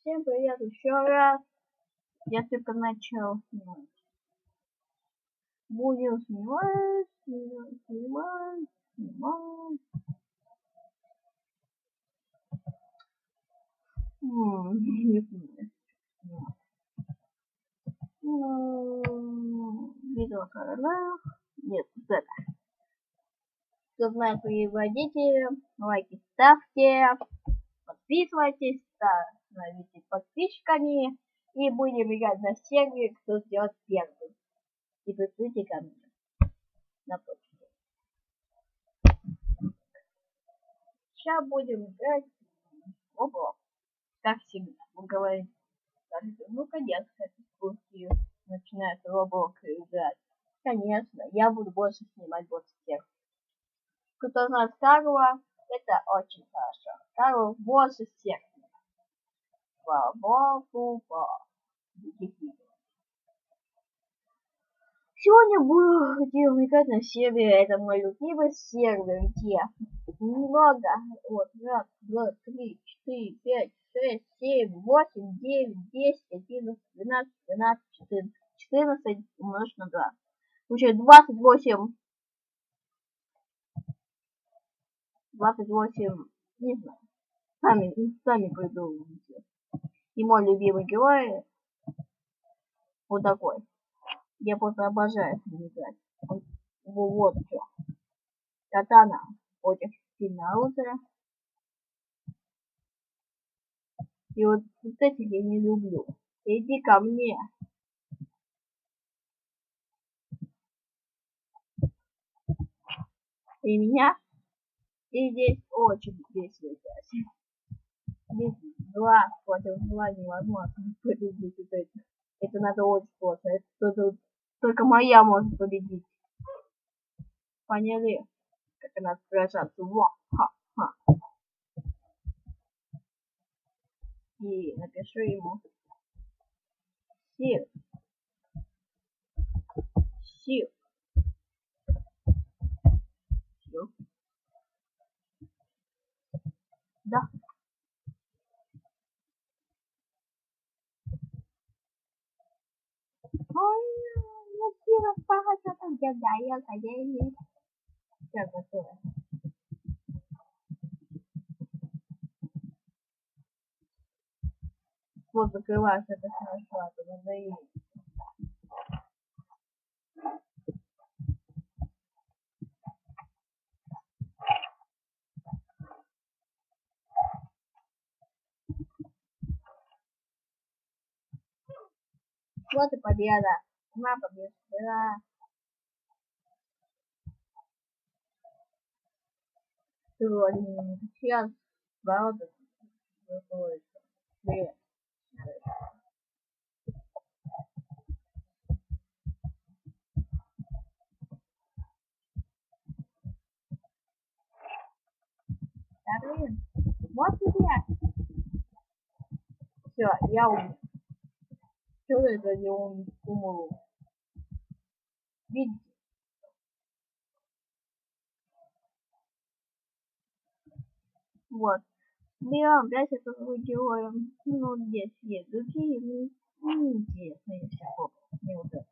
Всем привет еще раз. Я только начал снимать. Будем снимать. Не знаю. Видео короля. Нет, это. Кто знает, переводите. Лайки ставьте. Подписывайтесь. Становитесь подписчиками. И будем играть на сервере, кто сделает первый. И пришлите ко мне на почту. Сейчас будем играть в Roblox. Как всегда. Вы говорите, ну конечно, курсы начинают в Roblox играть. Конечно, я буду больше снимать больше всех. Кто знает Карла, это очень хорошо. Карл больше всех. Сегодня будем играть на сервере. Это мой любимый сервер, где много. Вот, раз, два, три, четыре, пять, 6, 7, 8, 9, 10, 11, 12, 13, 14. 14 умножить на 2. Получается 28. 28, не знаю. Сами придумайте. И мой любимый герой вот такой. Я просто обожаю с ним играть. Вот что. Катана очень сильное оружие. И вот этих я не люблю. Иди ко мне. И меня. И здесь очень весело играть. Здесь 2 против 2 невозможно победить. Это надо очень просто. Это только моя может победить. Поняли? Как она сражаться. Ха-ха. И напишу ему. Сил. Да. Ой, я сила пахать, там я хозяин. Все готово. Вот закрывается, это хорошо, а то надоело. Вот и победа. Она победила. Сегодня сейчас ворота закроются. Привет. Да блин. Вот тебе. Все, я умер. Что это не умру? Видите? Вот. Берем 5 этого героя. Ну, здесь есть другие. Ну, интересные всего. Не вот это.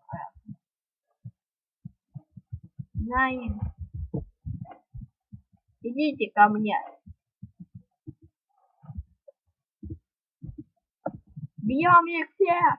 Знаем. Идите ко мне. Бьем их всех.